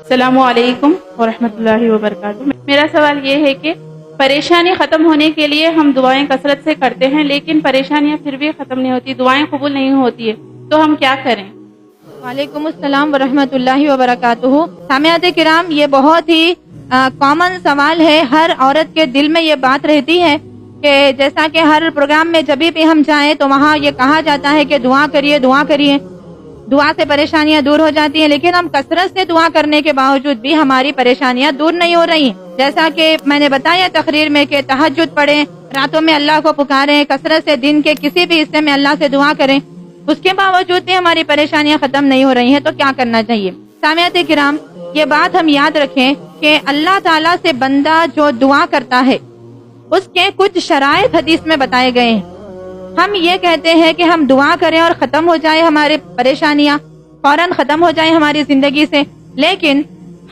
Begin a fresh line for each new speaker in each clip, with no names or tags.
السلام علیکم ورحمۃ اللہ وبرکاتہ۔ میرا سوال یہ ہے کہ پریشانی ختم ہونے کے لیے ہم دعائیں کثرت سے کرتے ہیں، لیکن پریشانیاں پھر بھی ختم نہیں ہوتی، دعائیں قبول نہیں ہوتی ہے، تو ہم کیا کریں؟
وعلیکم السلام ورحمۃ اللہ وبرکاتہ۔ سامعات کرام، یہ بہت ہی کامن سوال ہے، ہر عورت کے دل میں یہ بات رہتی ہے کہ جیسا کہ ہر پروگرام میں جب بھی ہم جائیں تو وہاں یہ کہا جاتا ہے کہ دعا کریے دعا کریے، دعا سے پریشانیاں دور ہو جاتی ہیں، لیکن ہم کثرت سے دعا کرنے کے باوجود بھی ہماری پریشانیاں دور نہیں ہو رہی ہیں۔ جیسا کہ میں نے بتایا تقریر میں کہ تہجد پڑھیں، راتوں میں اللہ کو پکاریں، کثرت سے دن کے کسی بھی حصے میں اللہ سے دعا کریں، اس کے باوجود بھی ہماری پریشانیاں ختم نہیں ہو رہی ہیں، تو کیا کرنا چاہیے؟ سامعات کرام، یہ بات ہم یاد رکھیں کہ اللہ تعالیٰ سے بندہ جو دعا کرتا ہے اس کے کچھ شرائط حدیث میں بتائے گئے ہیں۔ ہم یہ کہتے ہیں کہ ہم دعا کریں اور ختم ہو جائے ہماری پریشانیاں، فوراً ختم ہو جائے ہماری زندگی سے، لیکن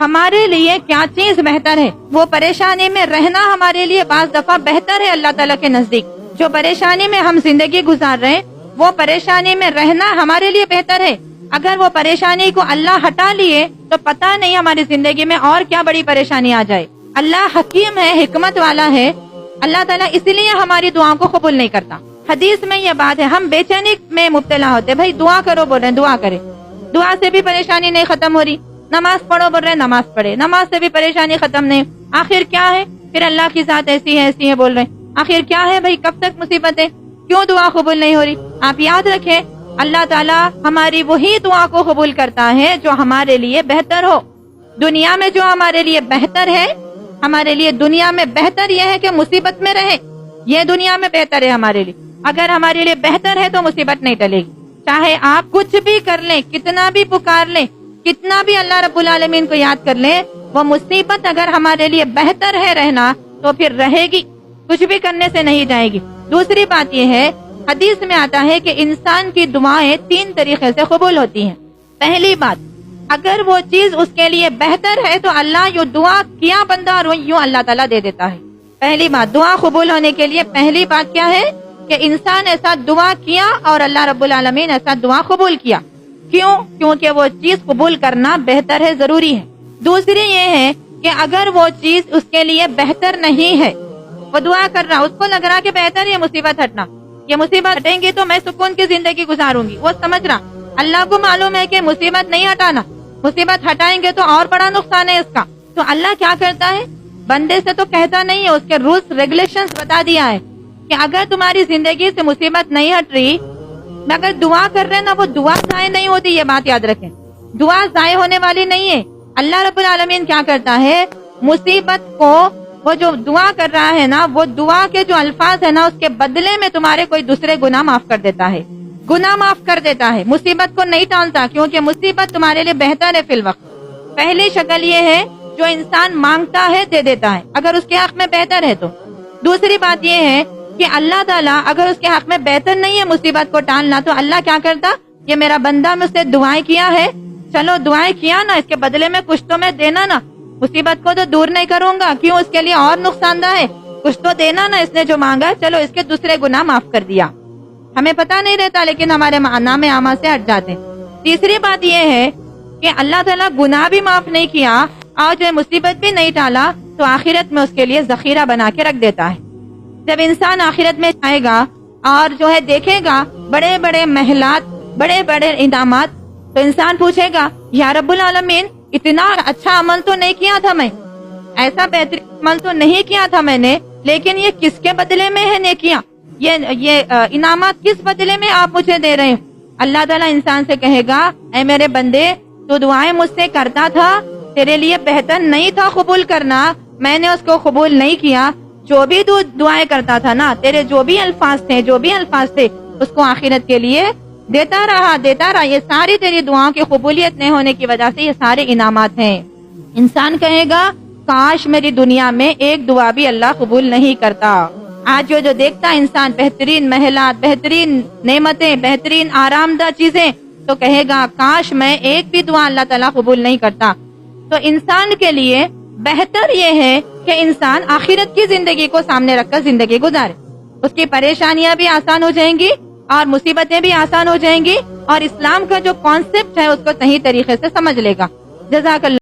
ہمارے لیے کیا چیز بہتر ہے؟ وہ پریشانی میں رہنا ہمارے لیے بعض دفعہ بہتر ہے اللہ تعالیٰ کے نزدیک۔ جو پریشانی میں ہم زندگی گزار رہے ہیں وہ پریشانی میں رہنا ہمارے لیے بہتر ہے۔ اگر وہ پریشانی کو اللہ ہٹا لیے تو پتہ نہیں ہماری زندگی میں اور کیا بڑی پریشانی آ جائے۔ اللہ حکیم ہے، حکمت والا ہے، اللہ تعالیٰ اسی لیے ہماری دعاؤں کو قبول نہیں کرتا۔ حدیث میں یہ بات ہے، ہم بے چینی میں مبتلا ہوتے، بھائی دعا کرو بول رہے ہیں دعا کرے، دعا سے بھی پریشانی نہیں ختم ہو رہی، نماز پڑھو بول رہے ہیں نماز پڑھے، نماز سے بھی پریشانی ختم نہیں، آخر کیا ہے؟ پھر اللہ کی ذات ایسی ہے بول رہے ہیں، آخر کیا ہے بھائی؟ کب تک مصیبت ہے؟ کیوں دعا قبول نہیں ہو رہی؟ آپ یاد رکھیں، اللہ تعالیٰ ہماری وہی دعا کو قبول کرتا ہے جو ہمارے لیے بہتر ہو۔ دنیا میں جو ہمارے لیے بہتر ہے، ہمارے لیے دنیا میں بہتر یہ ہے کہ مصیبت میں رہے، یہ دنیا میں بہتر ہے ہمارے لیے۔ اگر ہمارے لیے بہتر ہے تو مصیبت نہیں ٹلے گی، چاہے آپ کچھ بھی کر لیں، کتنا بھی پکار لیں، کتنا بھی اللہ رب العالمین کو یاد کر لیں، وہ مصیبت اگر ہمارے لیے بہتر ہے رہنا تو پھر رہے گی، کچھ بھی کرنے سے نہیں جائے گی۔ دوسری بات یہ ہے، حدیث میں آتا ہے کہ انسان کی دعائیں 3 طریقے سے قبول ہوتی ہیں۔ پہلی بات، اگر وہ چیز اس کے لیے بہتر ہے تو اللہ یوں دعا کیا بندہ اور یوں اللہ تعالیٰ دے دیتا ہے۔ پہلی بات، دعا قبول ہونے کے لیے پہلی بات کیا ہے کہ انسان ایسا دعا کیا اور اللہ رب العالمین ایسا دعا قبول کیا۔ کیوں؟ کیونکہ وہ چیز قبول کرنا بہتر ہے، ضروری ہے۔ دوسری یہ ہے کہ اگر وہ چیز اس کے لیے بہتر نہیں ہے، وہ دعا کر رہا، اس کو لگ رہا کہ بہتر ہے مصیبت ہٹنا، یہ مصیبت ہٹیں گی تو میں سکون کی زندگی گزاروں گی، وہ سمجھ رہا، اللہ کو معلوم ہے کہ مصیبت نہیں ہٹانا، مصیبت ہٹائیں گے تو اور بڑا نقصان ہے اس کا، تو اللہ کیا کرتا ہے؟ بندے سے تو کہتا نہیں ہے، اس کے رولز ریگولیشنز بتا دیا ہے کہ اگر تمہاری زندگی سے مصیبت نہیں ہٹ رہی، اگر دعا کر رہے نا، وہ دعا ضائع نہیں ہوتی، یہ بات یاد رکھیں، دعا ضائع ہونے والی نہیں ہے۔ اللہ رب العالمین کیا کرتا ہے؟ مصیبت کو، وہ جو دعا کر رہا ہے نا، وہ دعا کے جو الفاظ ہے نا، اس کے بدلے میں تمہارے کوئی دوسرے گناہ معاف کر دیتا ہے، گناہ معاف کر دیتا ہے، مصیبت کو نہیں ٹالتا، کیونکہ مصیبت تمہارے لیے بہتر ہے فی الوقت۔ پہلی شکل یہ ہے، جو انسان مانگتا ہے دے دیتا ہے اگر اس کے حق میں بہتر ہے تو۔ دوسری بات یہ ہے کہ اللہ تعالیٰ اگر اس کے حق میں بہتر نہیں ہے مصیبت کو ٹالنا، تو اللہ کیا کرتا؟ یہ میرا بندہ مجھ سے دعائیں کیا ہے، چلو دعائیں کیا نا، اس کے بدلے میں کچھ تو میں دینا نا، مصیبت کو تو دور نہیں کروں گا، کیوں؟ اس کے لیے اور نقصان دہ ہے، کچھ تو دینا نا، اس نے جو مانگا، چلو اس کے دوسرے گناہ معاف کر دیا۔ ہمیں پتہ نہیں رہتا لیکن ہمارے نام عامہ سے ہٹ جاتے ہیں۔ تیسری بات یہ ہے کہ اللہ تعالیٰ گناہ بھی معاف نہیں کیا اور جو مصیبت بھی نہیں ٹالا، تو آخرت میں اس کے لیے ذخیرہ بنا کے رکھ دیتا ہے۔ جب انسان آخرت میں جائے گا اور جو ہے دیکھے گا بڑے بڑے محلات، بڑے بڑے انعامات، تو انسان پوچھے گا یا رب العالمین، اتنا اچھا عمل تو نہیں کیا تھا میں، ایسا بہترین عمل تو نہیں کیا تھا میں نے، لیکن یہ کس کے بدلے میں ہے نیکیاں، یہ انعامات کس بدلے میں آپ مجھے دے رہے ہیں؟ اللہ تعالیٰ انسان سے کہے گا، اے میرے بندے، تو دعائیں مجھ سے کرتا تھا، تیرے لیے بہتر نہیں تھا قبول کرنا، میں نے اس کو قبول نہیں کیا، جو بھی تو دعائیں کرتا تھا نا، تیرے جو بھی الفاظ تھے اس کو آخرت کے لیے دیتا رہا، یہ ساری تیری دعاؤں کی قبولیت نہیں ہونے کی وجہ سے یہ سارے انعامات ہیں۔ انسان کہے گا کاش میری دنیا میں ایک دعا بھی اللہ قبول نہیں کرتا۔ آج جو دیکھتا انسان بہترین محلات، بہترین نعمتیں، بہترین آرام دہ چیزیں، تو کہے گا کاش میں ایک بھی دعا اللہ تعالیٰ قبول نہیں کرتا۔ تو انسان کے لیے بہتر یہ ہے کہ انسان آخرت کی زندگی کو سامنے رکھ کر زندگی گزارے، اس کی پریشانیاں بھی آسان ہو جائیں گی اور مصیبتیں بھی آسان ہو جائیں گی، اور اسلام کا جو کانسیپٹ ہے اس کو صحیح طریقے سے سمجھ لے گا۔ جزاک اللہ۔